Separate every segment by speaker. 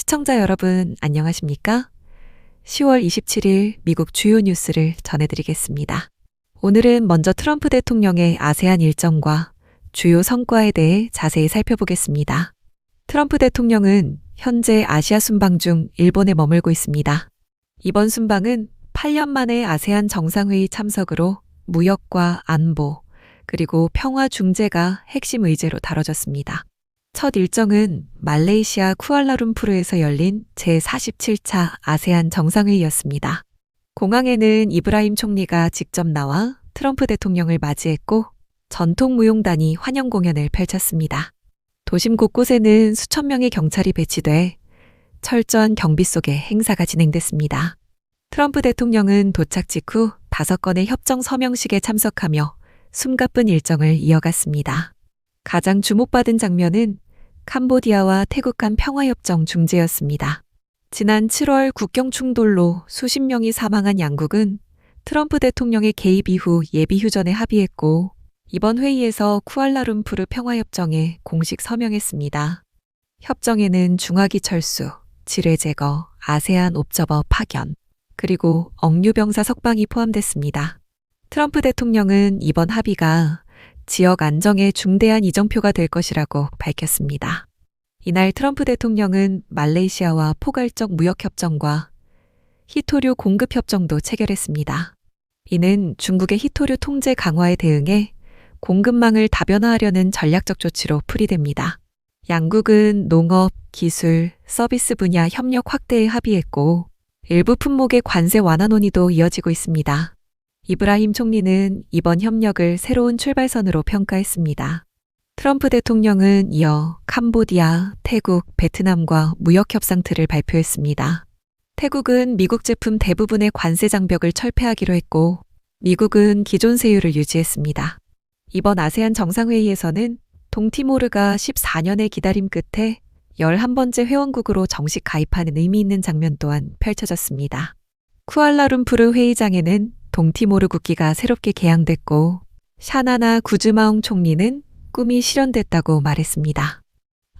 Speaker 1: 시청자 여러분, 안녕하십니까? 10월 27일 미국 주요 뉴스를 전해드리겠습니다. 오늘은 먼저 트럼프 대통령의 아세안 일정과 주요 성과에 대해 자세히 살펴보겠습니다. 트럼프 대통령은 현재 아시아 순방 중 일본에 머물고 있습니다. 이번 순방은 8년 만에 아세안 정상회의 참석으로 무역과 안보, 그리고 평화 중재가 핵심 의제로 다뤄졌습니다. 첫 일정은 말레이시아 쿠알라룸푸르에서 열린 제47차 아세안 정상회의였습니다. 공항에는 이브라힘 총리가 직접 나와 트럼프 대통령을 맞이했고 전통 무용단이 환영 공연을 펼쳤습니다. 도심 곳곳에는 수천 명의 경찰이 배치돼 철저한 경비 속에 행사가 진행됐습니다. 트럼프 대통령은 도착 직후 5건의 협정 서명식에 참석하며 숨가쁜 일정을 이어갔습니다. 가장 주목받은 장면은 캄보디아와 태국 간 평화협정 중재였습니다. 지난 7월 국경 충돌로 수십 명이 사망한 양국은 트럼프 대통령의 개입 이후 예비휴전에 합의했고 이번 회의에서 쿠알라룸푸르 평화협정에 공식 서명했습니다. 협정에는 중화기 철수, 지뢰 제거, 아세안 옵저버 파견, 그리고 억류병사 석방이 포함됐습니다. 트럼프 대통령은 이번 합의가 지역 안정에 중대한 이정표가 될 것이라고 밝혔습니다. 이날 트럼프 대통령은 말레이시아와 포괄적 무역협정과 희토류 공급협정도 체결했습니다. 이는 중국의 희토류 통제 강화에 대응해 공급망을 다변화하려는 전략적 조치로 풀이됩니다. 양국은 농업, 기술, 서비스 분야 협력 확대에 합의했고 일부 품목의 관세 완화 논의도 이어지고 있습니다. 이브라힘 총리는 이번 협력을 새로운 출발선으로 평가했습니다. 트럼프 대통령은 이어 캄보디아, 태국, 베트남과 무역협상 틀을 발표했습니다. 태국은 미국 제품 대부분의 관세 장벽을 철폐하기로 했고 미국은 기존 세율을 유지했습니다. 이번 아세안 정상회의에서는 동티모르가 14년의 기다림 끝에 11번째 회원국으로 정식 가입하는 의미 있는 장면 또한 펼쳐졌습니다. 쿠알라룸푸르 회의장에는 동티모르 국기가 새롭게 개양됐고 샤나나 구즈마옹 총리는 꿈이 실현됐다고 말했습니다.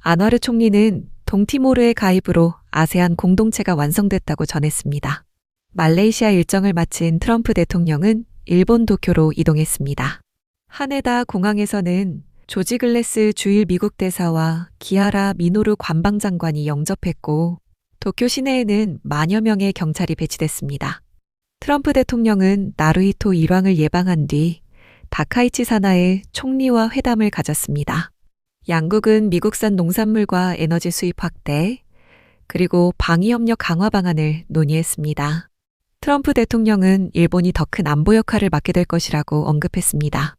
Speaker 1: 안와르 총리는 동티모르의 가입으로 아세안 공동체가 완성됐다고 전했습니다. 말레이시아 일정을 마친 트럼프 대통령은 일본 도쿄로 이동했습니다. 하네다 공항에서는 조지 글래스 주일 미국 대사와 기하라 미노루 관방장관이 영접했고 도쿄 시내에는 만여 명의 경찰이 배치됐습니다. 트럼프 대통령은 나루히토 일왕을 예방한 뒤 다카이치 산하의 총리와 회담을 가졌습니다. 양국은 미국산 농산물과 에너지 수입 확대, 그리고 방위협력 강화 방안을 논의했습니다. 트럼프 대통령은 일본이 더 큰 안보 역할을 맡게 될 것이라고 언급했습니다.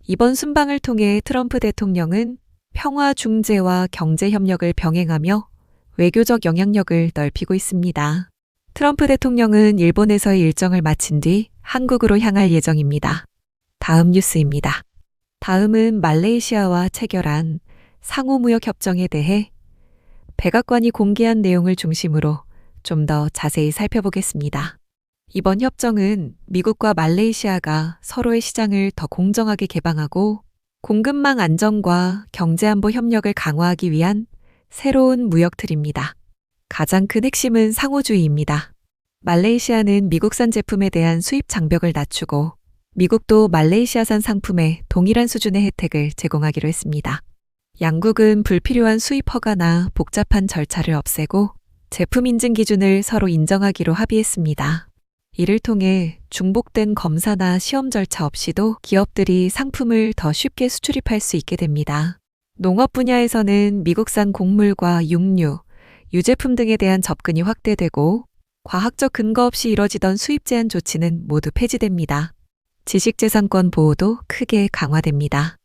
Speaker 1: 이번 순방을 통해 트럼프 대통령은 평화 중재와 경제 협력을 병행하며 외교적 영향력을 넓히고 있습니다. 트럼프 대통령은 일본에서의 일정을 마친 뒤 한국으로 향할 예정입니다. 다음 뉴스입니다. 다음은 말레이시아와 체결한 상호무역협정에 대해 백악관이 공개한 내용을 중심으로 좀 더 자세히 살펴보겠습니다. 이번 협정은 미국과 말레이시아가 서로의 시장을 더 공정하게 개방하고 공급망 안정과 경제안보 협력을 강화하기 위한 새로운 무역 틀입니다. 가장 큰 핵심은 상호주의입니다. 말레이시아는 미국산 제품에 대한 수입 장벽을 낮추고 미국도 말레이시아산 상품에 동일한 수준의 혜택을 제공하기로 했습니다. 양국은 불필요한 수입 허가나 복잡한 절차를 없애고 제품 인증 기준을 서로 인정하기로 합의했습니다. 이를 통해 중복된 검사나 시험 절차 없이도 기업들이 상품을 더 쉽게 수출입할 수 있게 됩니다. 농업 분야에서는 미국산 곡물과 육류, 유제품 등에 대한 접근이 확대되고 과학적 근거 없이 이뤄지던 수입 제한 조치는 모두 폐지됩니다. 지식재산권 보호도 크게 강화됩니다.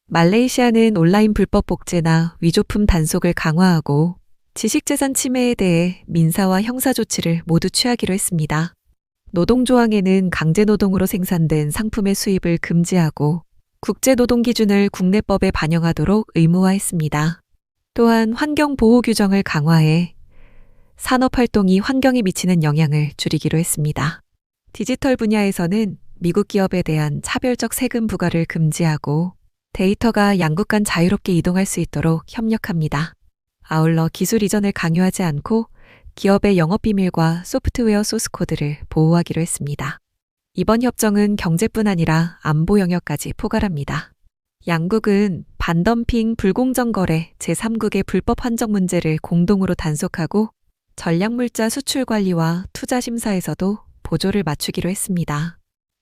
Speaker 1: 말레이시아는 온라인 불법 복제나 위조품 단속을 강화하고 지식재산 침해에 대해 민사와 형사 조치를 모두 취하기로 했습니다. 노동조항에는 강제노동으로 생산된 상품의 수입을 금지하고 국제노동 기준을 국내법에 반영하도록 의무화했습니다. 또한 환경보호 규정을 강화해 산업활동이 환경에 미치는 영향을 줄이기로 했습니다. 디지털 분야에서는 미국 기업에 대한 차별적 세금 부과를 금지하고 데이터가 양국 간 자유롭게 이동할 수 있도록 협력합니다. 아울러 기술 이전을 강요하지 않고 기업의 영업 비밀과 소프트웨어 소스 코드를 보호하기로 했습니다. 이번 협정은 경제뿐 아니라 안보 영역까지 포괄합니다. 양국은 반덤핑 불공정 거래 제3국의 불법 환적 문제를 공동으로 단속하고 전략물자 수출 관리와 투자 심사에서도 보조를 맞추기로 했습니다.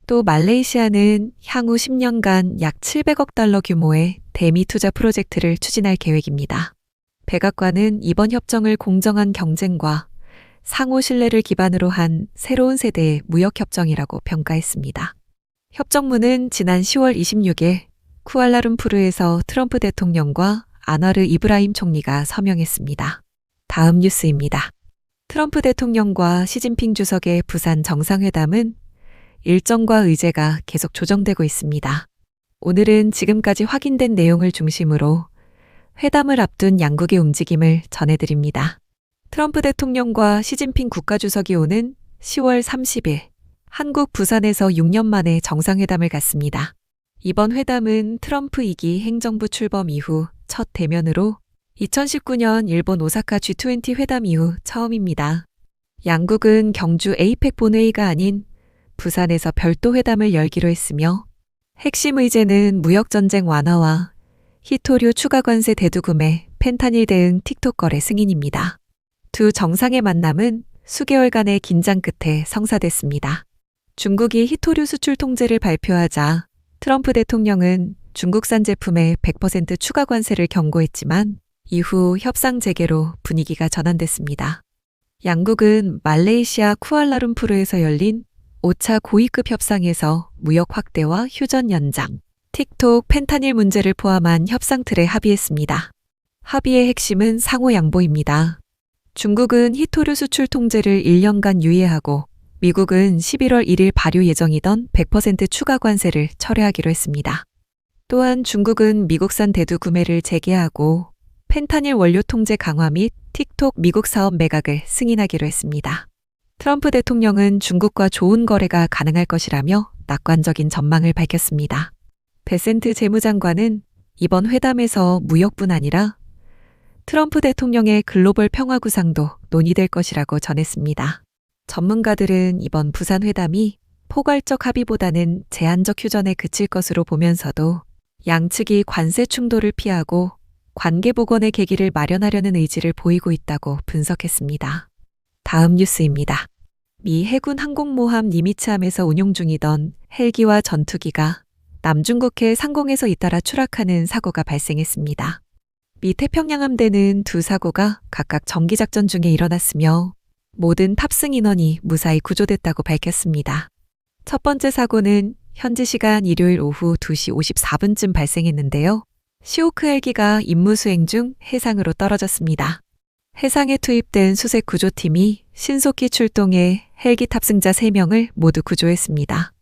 Speaker 1: 또 말레이시아는 향후 10년간 약 700억 달러 규모의 대미 투자 프로젝트를 추진할 계획입니다. 백악관은 이번 협정을 공정한 경쟁과 상호 신뢰를 기반으로 한 새로운 세대의 무역협정이라고 평가했습니다. 협정문은 지난 10월 26일 쿠알라룸푸르에서 트럼프 대통령과 안와르 이브라힘 총리가 서명했습니다. 다음 뉴스입니다. 트럼프 대통령과 시진핑 주석의 부산 정상회담은 일정과 의제가 계속 조정되고 있습니다. 오늘은 지금까지 확인된 내용을 중심으로 회담을 앞둔 양국의 움직임을 전해드립니다. 트럼프 대통령과 시진핑 국가주석이 오는 10월 30일 한국 부산에서 6년 만에 정상회담을 갖습니다. 이번 회담은 트럼프 2기 행정부 출범 이후 첫 대면으로 2019년 일본 오사카 G20 회담 이후 처음입니다. 양국은 경주 에이펙 본회의가 아닌 부산에서 별도 회담을 열기로 했으며 핵심 의제는 무역전쟁 완화와 히토류 추가 관세 대두구매, 펜타닐 대응 틱톡 거래 승인입니다. 두 정상의 만남은 수개월간의 긴장 끝에 성사됐습니다. 중국이 히토류 수출 통제를 발표하자 트럼프 대통령은 중국산 제품에 100% 추가 관세를 경고했지만 이후 협상 재개로 분위기가 전환됐습니다. 양국은 말레이시아 쿠알라룸푸르에서 열린 5차 고위급 협상에서 무역 확대와 휴전 연장, 틱톡 펜타닐 문제를 포함한 협상 틀에 합의했습니다. 합의의 핵심은 상호 양보입니다. 중국은 히토류 수출 통제를 1년간 유예하고 미국은 11월 1일 발효 예정이던 100% 추가 관세를 철회하기로 했습니다. 또한 중국은 미국산 대두 구매를 재개하고 펜타닐 원료 통제 강화 및 틱톡 미국 사업 매각을 승인하기로 했습니다. 트럼프 대통령은 중국과 좋은 거래가 가능할 것이라며 낙관적인 전망을 밝혔습니다. 베센트 재무장관은 이번 회담에서 무역뿐 아니라 트럼프 대통령의 글로벌 평화 구상도 논의될 것이라고 전했습니다. 전문가들은 이번 부산 회담이 포괄적 합의보다는 제한적 휴전에 그칠 것으로 보면서도 양측이 관세 충돌을 피하고 관계 복원의 계기를 마련하려는 의지를 보이고 있다고 분석했습니다. 다음 뉴스입니다. 미 해군 항공모함 니미츠함에서 운용 중이던 헬기와 전투기가 남중국해 상공에서 잇따라 추락하는 사고가 발생했습니다. 미 태평양 함대는 두 사고가 각각 정기작전 중에 일어났으며 모든 탑승 인원이 무사히 구조됐다고 밝혔습니다. 첫 번째 사고는 현지 시간 일요일 오후 2시 54분쯤 발생했는데요. 시호크 헬기가 임무 수행 중 해상으로 떨어졌습니다. 해상에 투입된 수색 구조팀이 신속히 출동해 헬기 탑승자 3명을 모두 구조했습니다.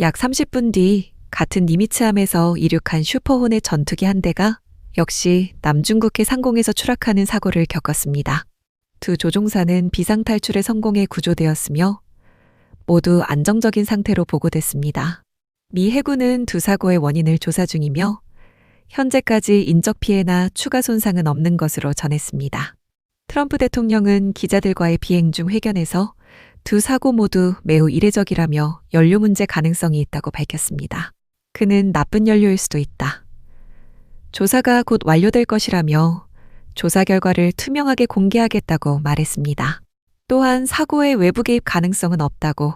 Speaker 1: 약 30분 뒤 같은 니미츠함에서 이륙한 슈퍼호넷 전투기 한 대가 역시 남중국해 상공에서 추락하는 사고를 겪었습니다. 두 조종사는 비상탈출에 성공해 구조되었으며 모두 안정적인 상태로 보고됐습니다. 미 해군은 두 사고의 원인을 조사 중이며 현재까지 인적 피해나 추가 손상은 없는 것으로 전했습니다. 트럼프 대통령은 기자들과의 비행 중 회견에서 두 사고 모두 매우 이례적이라며 연료 문제 가능성이 있다고 밝혔습니다. 그는 나쁜 연료일 수도 있다. 조사가 곧 완료될 것이라며 조사 결과를 투명하게 공개하겠다고 말했습니다. 또한 사고의 외부 개입 가능성은 없다고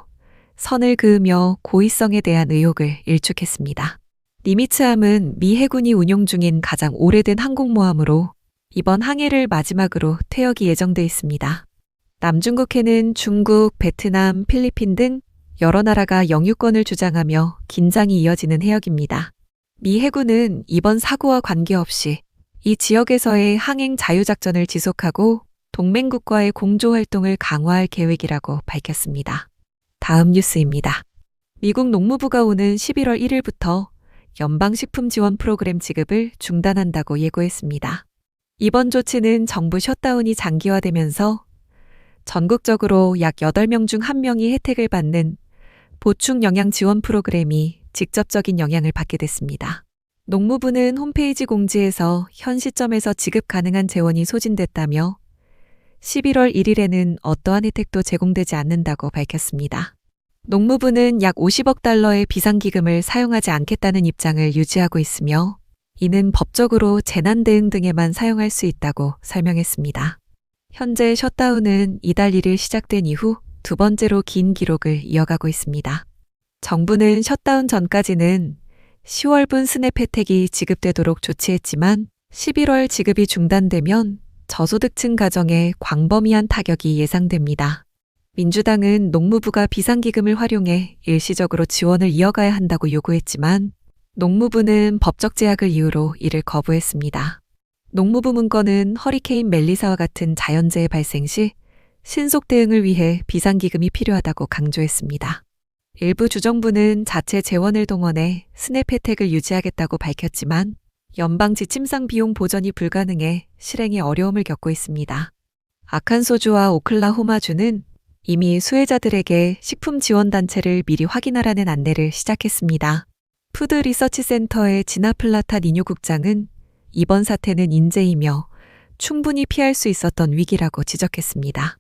Speaker 1: 선을 그으며 고의성에 대한 의혹을 일축했습니다. 니미츠함은 미 해군이 운용 중인 가장 오래된 항공모함으로 이번 항해를 마지막으로 퇴역이 예정돼 있습니다. 남중국해는 중국, 베트남, 필리핀 등 여러 나라가 영유권을 주장하며 긴장이 이어지는 해역입니다. 미 해군은 이번 사고와 관계없이 이 지역에서의 항행 자유작전을 지속하고 동맹국과의 공조활동을 강화할 계획이라고 밝혔습니다. 다음 뉴스입니다. 미국 농무부가 오는 11월 1일부터 연방식품 지원 프로그램 지급을 중단한다고 예고했습니다. 이번 조치는 정부 셧다운이 장기화되면서 전국적으로 약 8명 중 1명이 혜택을 받는 보충 영양 지원 프로그램이 직접적인 영향을 받게 됐습니다. 농무부는 홈페이지 공지에서 현 시점에서 지급 가능한 재원이 소진됐다며 11월 1일에는 어떠한 혜택도 제공되지 않는다고 밝혔습니다. 농무부는 약 50억 달러의 비상기금을 사용하지 않겠다는 입장을 유지하고 있으며 이는 법적으로 재난 대응 등에만 사용할 수 있다고 설명했습니다. 현재 셧다운은 이달 1일 시작된 이후 두 번째로 긴 기록을 이어가고 있습니다. 정부는 셧다운 전까지는 10월분 스냅 혜택이 지급되도록 조치했지만 11월 지급이 중단되면 저소득층 가정에 광범위한 타격이 예상됩니다. 민주당은 농무부가 비상기금을 활용해 일시적으로 지원을 이어가야 한다고 요구했지만 농무부는 법적 제약을 이유로 이를 거부했습니다. 농무부 문건은 허리케인 멜리사와 같은 자연재해 발생 시 신속 대응을 위해 비상기금이 필요하다고 강조했습니다. 일부 주정부는 자체 재원을 동원해 스냅 혜택을 유지하겠다고 밝혔지만 연방 지침상 비용 보전이 불가능해 실행에 어려움을 겪고 있습니다. 아칸소주와 오클라호마주는 이미 수혜자들에게 식품 지원 단체를 미리 확인하라는 안내를 시작했습니다. 푸드 리서치 센터의 지나플라타 니뉴 국장은 이번 사태는 인재이며 충분히 피할 수 있었던 위기라고 지적했습니다.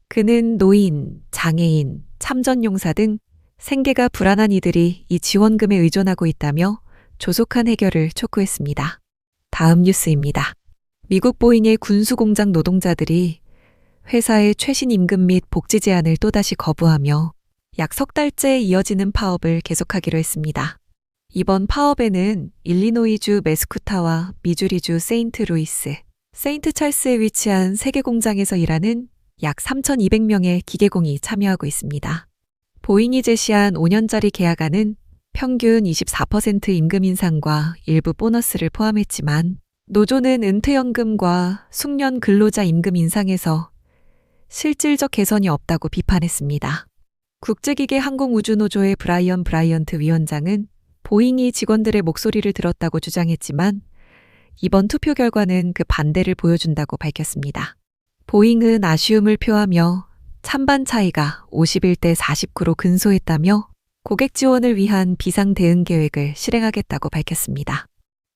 Speaker 1: 그는 노인, 장애인, 참전용사 등 생계가 불안한 이들이 이 지원금에 의존하고 있다며 조속한 해결을 촉구했습니다. 다음 뉴스입니다. 미국 보잉의 군수공장 노동자들이 회사의 최신 임금 및 복지 제한을 또다시 거부하며 약 석 달째 이어지는 파업을 계속하기로 했습니다. 이번 파업에는 일리노이주 메스쿠타와 미주리주 세인트루이스, 세인트 찰스에 위치한 3개 공장에서 일하는 약 3,200명의 기계공이 참여하고 있습니다. 보잉이 제시한 5년짜리 계약안은 평균 24% 임금 인상과 일부 보너스를 포함했지만 노조는 은퇴연금과 숙련 근로자 임금 인상에서 실질적 개선이 없다고 비판했습니다. 국제기계 항공우주노조의 브라이언 브라이언트 위원장은 보잉이 직원들의 목소리를 들었다고 주장했지만 이번 투표 결과는 그 반대를 보여준다고 밝혔습니다. 보잉은 아쉬움을 표하며 찬반 차이가 51대 49로 근소했다며 고객 지원을 위한 비상 대응 계획을 실행하겠다고 밝혔습니다.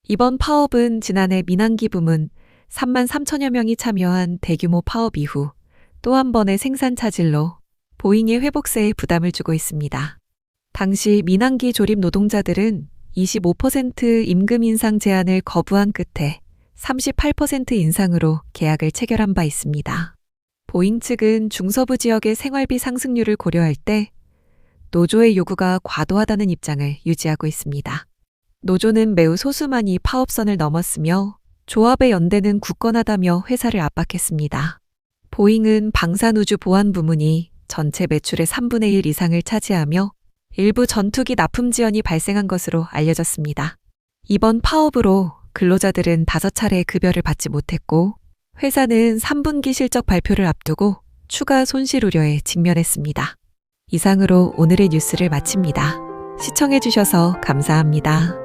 Speaker 1: 이번 파업은 지난해 민항기 부문 3만 3천여 명이 참여한 대규모 파업 이후 또 한 번의 생산 차질로 보잉의 회복세에 부담을 주고 있습니다. 당시 민항기 조립 노동자들은 25% 임금 인상 제한을 거부한 끝에 38% 인상으로 계약을 체결한 바 있습니다. 보잉 측은 중서부 지역의 생활비 상승률을 고려할 때 노조의 요구가 과도하다는 입장을 유지하고 있습니다. 노조는 매우 소수만이 파업선을 넘었으며 조합의 연대는 굳건하다며 회사를 압박했습니다. 보잉은 방산우주 보안 부문이 전체 매출의 3분의 1 이상을 차지하며 일부 전투기 납품 지연이 발생한 것으로 알려졌습니다. 이번 파업으로 근로자들은 5차례 급여를 받지 못했고 회사는 3분기 실적 발표를 앞두고 추가 손실 우려에 직면했습니다. 이상으로 오늘의 뉴스를 마칩니다. 시청해 주셔서 감사합니다.